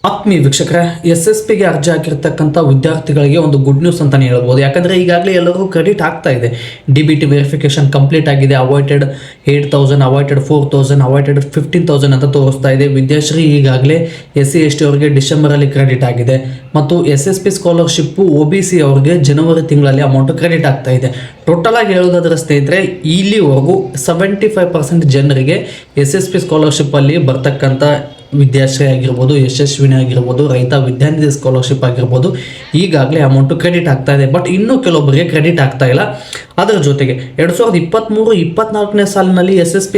ಆತ್ಮೀಯ ವೀಕ್ಷಕರೇ, SSPಗೆ ಅರ್ಜಿ ಹಾಕಿರ್ತಕ್ಕಂಥ ವಿದ್ಯಾರ್ಥಿಗಳಿಗೆ ಒಂದು ಗುಡ್ ನ್ಯೂಸ್ ಅಂತಾನೆ ಹೇಳ್ಬೋದು. ಯಾಕಂದರೆ ಈಗಾಗಲೇ ಎಲ್ಲರಿಗೂ ಕ್ರೆಡಿಟ್ ಆಗ್ತಾ ಇದೆ. DBT ವೆರಿಫಿಕೇಶನ್ ಕಂಪ್ಲೀಟ್ ಆಗಿದೆ. ಅವಾಯ್ಡೆಡ್ 8,000, ಅವಾಯ್ಡೆಡ್ 4,000, ಅವಾಯ್ಡೆಡ್ 15,000 ಅಂತ ತೋರಿಸ್ತಾ ಇದೆ. ವಿದ್ಯಾಶ್ರೀ ಈಗಾಗಲೇ SC/ST ಅವರಿಗೆ ಡಿಸೆಂಬರಲ್ಲಿ ಕ್ರೆಡಿಟ್ ಆಗಿದೆ ಮತ್ತು SSP ಸ್ಕಾಲರ್ಶಿಪ್ಪು OBC ಅವರಿಗೆ ಜನವರಿ ತಿಂಗಳಲ್ಲಿ ಅಮೌಂಟ್ ಕ್ರೆಡಿಟ್ ಆಗ್ತಾ ಇದೆ. ಟೋಟಲ್ ಆಗಿ ಹೇಳೋದಾದ್ರೆ ಸ್ನೇಹಿತರೆ, ಇಲ್ಲಿವರೆಗೂ 75% ಜನರಿಗೆ SSP ಸ್ಕಾಲರ್ಶಿಪ್ಪಲ್ಲಿ ಬರ್ತಕ್ಕಂಥ ವಿದ್ಯಾಶ್ರೀ ಆಗಿರ್ಬೋದು, ಯಶಸ್ವಿನಿ ಆಗಿರ್ಬೋದು, ರೈತ ವಿದ್ಯಾನಿಧಿ ಸ್ಕಾಲರ್ಶಿಪ್ ಆಗಿರ್ಬೋದು, ಈಗಾಗಲೇ ಅಮೌಂಟು ಕ್ರೆಡಿಟ್ ಆಗ್ತಾ ಇದೆ. ಬಟ್ ಇನ್ನೂ ಕೆಲವೊಬ್ಬರಿಗೆ ಕ್ರೆಡಿಟ್ ಆಗ್ತಾ ಇಲ್ಲ. ಅದರ ಜೊತೆಗೆ 2023-24ನೇ ಸಾಲಿನಲ್ಲಿ SSP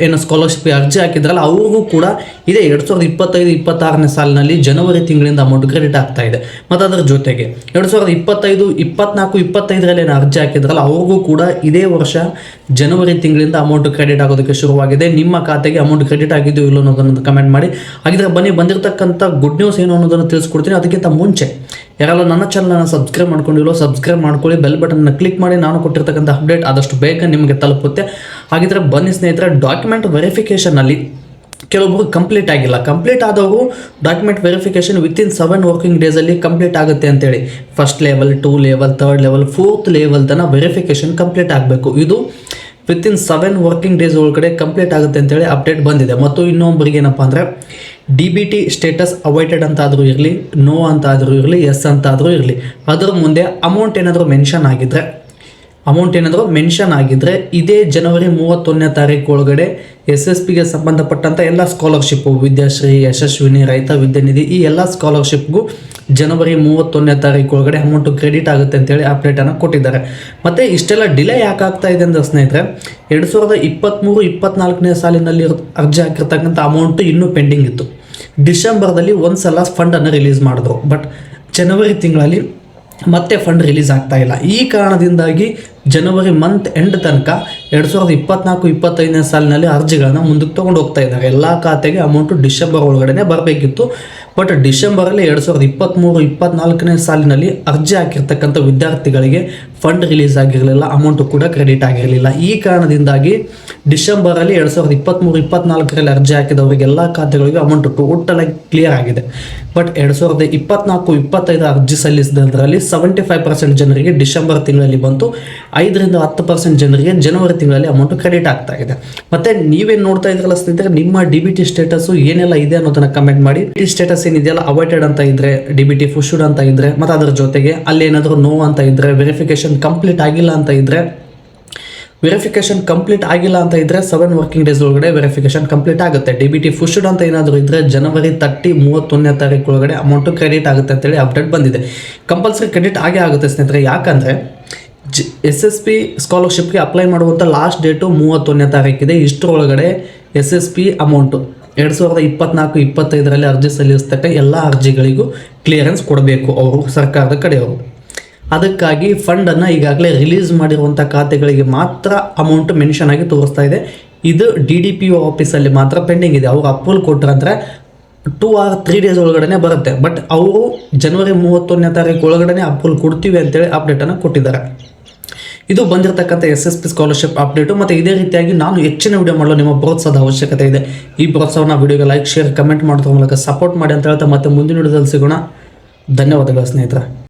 ಏನು ಸ್ಕಾಲರ್ಶಿಪ್ ಅರ್ಜಿ ಹಾಕಿದ್ರಲ್ಲ, ಅವ್ರಿಗೂ ಕೂಡ ಇದೇ 2025-26ನೇ ಸಾಲಿನಲ್ಲಿ ಜನವರಿ ತಿಂಗಳಿಂದ ಅಮೌಂಟ್ ಕ್ರೆಡಿಟ್ ಆಗ್ತಾ ಇದೆ. ಮತ್ತು ಅದರ ಜೊತೆಗೆ 2025-24-25ರಲ್ಲಿ ಏನು ಅರ್ಜಿ ಹಾಕಿದ್ರಲ್ಲ, ಅವ್ರಿಗೂ ಕೂಡ ಇದೇ ವರ್ಷ ಜನವರಿ ತಿಂಗಳಿಂದ ಅಮೌಂಟ್ ಕ್ರೆಡಿಟ್ ಆಗೋದಕ್ಕೆ ಶುರುವಾಗಿದೆ. ನಿಮ್ಮ ಖಾತೆಗೆ ಅಮೌಂಟ್ ಕ್ರೆಡಿಟ್ ಆಗಿದೆಯೋ ಇಲ್ಲೋ ಅನ್ನೋದನ್ನು ಕಮೆಂಟ್ ಮಾಡಿ. ಹಾಗಿದ್ರೆ ಬನ್ನಿ, ಬಂದಿರತಕ್ಕಂಥ ಗುಡ್ ನ್ಯೂಸ್ ಏನು ಅನ್ನೋದನ್ನು ತಿಳಿಸ್ಕೊಡ್ತೀನಿ. ಅದಕ್ಕಿಂತ ಮುಂಚೆ ಯಾರೆಲ್ಲ ನನ್ನ ಚಾನಲನ್ನು ಸಬ್ಸ್ಕ್ರೈಬ್ ಮಾಡ್ಕೊಂಡಿರೋ ಸಬ್ಸ್ಕ್ರೈಬ್ ಮಾಡ್ಕೊಳ್ಳಿ, ಬೆಲ್ ಬಟನ್ನ ಕ್ಲಿಕ್ ಮಾಡಿ. ನಾನು ಕೊಟ್ಟಿರ್ತಕ್ಕಂಥ ಅಪ್ಡೇಟ್ ಆದಷ್ಟು ಬೇಗ ನಿಮಗೆ ತಲುಪುತ್ತೆ. ಹಾಗಿದ್ರೆ ಬನ್ನಿ ಸ್ನೇಹಿತರೆ, ಡಾಕ್ಯುಮೆಂಟ್ ವೆರಿಫಿಕೇಷನಲ್ಲಿ ಕೆಲವೊಬ್ಬರು ಕಂಪ್ಲೀಟ್ ಆಗಿಲ್ಲ. ಕಂಪ್ಲೀಟ್ ಆದವರು ಡಾಕ್ಯುಮೆಂಟ್ ವೆರಿಫಿಕೇಷನ್ ವಿತಿನ್ 7 ವರ್ಕಿಂಗ್ ಡೇಸಲ್ಲಿ ಕಂಪ್ಲೀಟ್ ಆಗುತ್ತೆ ಅಂತೇಳಿ first level, 2 level, 3rd level, 4th level ತನಕ ವೆರಿಫಿಕೇಷನ್ ಕಂಪ್ಲೀಟ್ ಆಗಬೇಕು. ಇದು ವಿತಿನ್ 7 ವರ್ಕಿಂಗ್ ಡೇಸ್ ಒಳಗಡೆ ಕಂಪ್ಲೀಟ್ ಆಗುತ್ತೆ ಅಂತೇಳಿ ಅಪ್ಡೇಟ್ ಬಂದಿದೆ. ಮತ್ತು ಇನ್ನೊಬ್ಬರಿಗೆ ಏನಪ್ಪ ಅಂದರೆ DBT ಸ್ಟೇಟಸ್ ಅವಾಯ್ಡೆಡ್ ಅಂತ ಆದರೂ ಇರಲಿ, ನೋ ಅಂತ ಆದರೂ ಇರಲಿ, ಎಸ್ ಅಂತ ಆದರೂ ಇರಲಿ, ಅದರ ಮುಂದೆ ಅಮೌಂಟ್ ಏನಾದರೂ ಮೆನ್ಷನ್ ಆಗಿದ್ದರೆ ಇದೇ ಜನವರಿ 31ನೇ ತಾರೀಕು ಒಳಗಡೆ SSPಗೆ ಸಂಬಂಧಪಟ್ಟಂಥ ಎಲ್ಲ ಸ್ಕಾಲರ್ಶಿಪ್ಪು, ವಿದ್ಯಾಶ್ರೀ, ಯಶಸ್ವಿನಿ, ರೈತ ವಿದ್ಯಾನಿಧಿ, ಈ ಎಲ್ಲ ಸ್ಕಾಲರ್ಶಿಪ್ಗೂ ಜನವರಿ 31ನೇ ತಾರೀಕು ಒಳಗಡೆ ಅಮೌಂಟು ಕ್ರೆಡಿಟ್ ಆಗುತ್ತೆ ಅಂತೇಳಿ ಅಪ್ಡೇಟನ್ನು ಕೊಟ್ಟಿದ್ದಾರೆ. ಮತ್ತು ಇಷ್ಟೆಲ್ಲ ಡಿಲೇ ಯಾಕೆ ಆಗ್ತಾ ಇದೆ ಅಂದರೆ ಸ್ನೇಹಿತರೆ, 2023-24ನೇ ಸಾಲಿನಲ್ಲಿ ಅರ್ಜಿ ಹಾಕಿರ್ತಕ್ಕಂಥ ಅಮೌಂಟು ಇನ್ನೂ ಪೆಂಡಿಂಗ್ ಇತ್ತು. ಡಿಸೆಂಬರ್ದಲ್ಲಿ ಒಂದು ಸಲ ಫಂಡನ್ನು ರಿಲೀಸ್ ಮಾಡಿದ್ರು. ಬಟ್ ಜನವರಿ ತಿಂಗಳಲ್ಲಿ ಮತ್ತೆ ಫಂಡ್ ರಿಲೀಸ್ ಆಗ್ತಾ ಇಲ್ಲ. ಈ ಕಾರಣದಿಂದಾಗಿ ಜನವರಿ ಮಂತ್ ಎಂಡ್ ತನಕ 2024-25ನೇ ಸಾಲಿನಲ್ಲಿ ಅರ್ಜಿಗಳನ್ನು ಮುಂದಕ್ಕೆ ತೊಗೊಂಡು ಹೋಗ್ತಾ ಇದ್ದಾರೆ. ಎಲ್ಲ ಖಾತೆಗೆ ಅಮೌಂಟು ಡಿಸೆಂಬರ್ ಒಳಗಡೆ ಬರಬೇಕಿತ್ತು. ಬಟ್ ಡಿಸೆಂಬರಲ್ಲಿ 2023-24ನೇ ಸಾಲಿನಲ್ಲಿ ಅರ್ಜಿ ಹಾಕಿರ್ತಕ್ಕಂಥ ವಿದ್ಯಾರ್ಥಿಗಳಿಗೆ ಫಂಡ್ ರಿಲೀಸ್ ಆಗಿರಲಿಲ್ಲ, ಅಮೌಂಟು ಕೂಡ ಕ್ರೆಡಿಟ್ ಆಗಿರಲಿಲ್ಲ. ಈ ಕಾರಣದಿಂದಾಗಿ ಡಿಸೆಂಬರಲ್ಲಿ 2023-24ರಲ್ಲಿ ಅರ್ಜಿ ಹಾಕಿದವರಿಗೆ ಎಲ್ಲ ಖಾತೆಗಳಿಗೆ ಅಮೌಂಟು ಟೋಟಲಾಗಿ ಕ್ಲಿಯರ್ ಆಗಿದೆ. ಬಟ್ 2024-25 ಅರ್ಜಿ ಸಲ್ಲಿಸಿದ್ರಲ್ಲಿ 75% ಜನರಿಗೆ ಡಿಸೆಂಬರ್ ತಿಂಗಳಲ್ಲಿ ಬಂತು, 5-10% ಜನರಿಗೆ ಜನವರಿ ತಿಂಗಳಲ್ಲಿ ಅಮೌಂಟು ಕ್ರೆಡಿಟ್ ಆಗ್ತಾ ಇದೆ. ಮತ್ತು ನೀವೇನು ನೋಡ್ತಾ ಇದ್ರಲ್ಲ ಸ್ನೇಹಿತರೆ, ನಿಮ್ಮ DBT ಸ್ಟೇಟಸ್ಸು ಏನೆಲ್ಲ ಇದೆ ಅನ್ನೋದನ್ನು ಕಮೆಂಟ್ ಮಾಡಿ. DBT ಸ್ಟೇಟಸ್ ಏನಿದೆಯಲ್ಲ, ಅವಾಯ್ಡೆಡ್ ಅಂತ ಇದ್ದರೆ, DBT ಪುಶ್ಡ್ ಅಂತ ಇದ್ದರೆ, ಮತ್ತು ಅದರ ಜೊತೆಗೆ ಅಲ್ಲಿ ಏನಾದರೂ ನೋ ಅಂತ ಇದ್ದರೆ, ವೆರಿಫಿಕೇಷನ್ ಕಂಪ್ಲೀಟ್ ಆಗಿಲ್ಲ ಅಂತ ಇದ್ದರೆ, 7 ವರ್ಕಿಂಗ್ ಡೇಸ್ ಒಳಗಡೆ ವೆರಿಫಿಕೇಷನ್ ಕಂಪ್ಲೀಟ್ ಆಗುತ್ತೆ. DBT ಪುಶ್ಡ್ ಅಂತ ಏನಾದರೂ ಇದ್ದರೆ ಜನವರಿ 31ನೇ ತಾರೀಕು ಒಳಗಡೆ ಅಮೌಂಟು ಕ್ರೆಡಿಟ್ ಆಗುತ್ತೆ ಅಂತೇಳಿ ಅಪ್ಡೇಟ್ ಬಂದಿದೆ. ಕಂಪಲ್ಸರಿ ಕ್ರೆಡಿಟ್ ಆಗೇ ಆಗುತ್ತೆ ಸ್ನೇಹಿತರೆ. ಯಾಕಂದರೆ SSP ಸ್ಕಾಲರ್ಶಿಪ್ಗೆ ಅಪ್ಲೈ ಮಾಡುವಂಥ ಲಾಸ್ಟ್ ಡೇಟು 31ನೇ ತಾರೀಕಿದೆ. ಇಷ್ಟರೊಳಗಡೆ SSP ಅಮೌಂಟು 2024-25ರಲ್ಲಿ ಅರ್ಜಿ ಸಲ್ಲಿಸ್ತಕ್ಕ ಎಲ್ಲ ಅರ್ಜಿಗಳಿಗೂ ಕ್ಲಿಯರೆನ್ಸ್ ಕೊಡಬೇಕು ಅವರು, ಸರ್ಕಾರದ ಕಡೆಯವರು. ಅದಕ್ಕಾಗಿ ಫಂಡನ್ನು ಈಗಾಗಲೇ ರಿಲೀಸ್ ಮಾಡಿರುವಂಥ ಖಾತೆಗಳಿಗೆ ಮಾತ್ರ ಅಮೌಂಟ್ ಮೆನ್ಷನ್ ಆಗಿ ತೋರಿಸ್ತಾ ಇದೆ. ಇದು DDPO ಆಫೀಸಲ್ಲಿ ಮಾತ್ರ ಪೆಂಡಿಂಗ್ ಇದೆ. ಅವರು ಅಪ್ರೂವಲ್ ಕೊಟ್ಟರಂದರೆ 2 or 3 ಡೇಸ್ ಒಳಗಡೆ ಬರುತ್ತೆ. ಬಟ್ ಅವರು ಜನವರಿ 31ನೇ ತಾರೀಕು ಒಳಗಡೆ ಅಪ್ರೂವಲ್ ಕೊಡ್ತೀವಿ ಅಂತೇಳಿ ಅಪ್ಡೇಟನ್ನು ಕೊಟ್ಟಿದ್ದಾರೆ. ಇದು ಬಂದಿರತಕ್ಕಂಥ SSP ಸ್ಕಾಲರ್ಶಿಪ್ ಅಪ್ಡೇಟು. ಮತ್ತು ಇದೇ ರೀತಿಯಾಗಿ ನಾನು ಹೆಚ್ಚಿನ ವಿಡಿಯೋ ಮಾಡಲು ನಿಮ್ಮ ಪ್ರೋತ್ಸಾಹದ ಅವಶ್ಯಕತೆ ಇದೆ. ಈ ಪ್ರೋತ್ಸಾಹನ ವಿಡಿಯೋಗೆ ಲೈಕ್, ಶೇರ್, ಕಮೆಂಟ್ ಮಾಡೋದ್ರ ಮೂಲಕ ಸಪೋರ್ಟ್ ಮಾಡಿ ಅಂತ ಹೇಳ್ತಾ ಮತ್ತೆ ಮುಂದಿನ ವಿಡಿಯೋದಲ್ಲಿ ಸಿಗೋಣ. ಧನ್ಯವಾದಗಳು ಸ್ನೇಹಿತರೆ.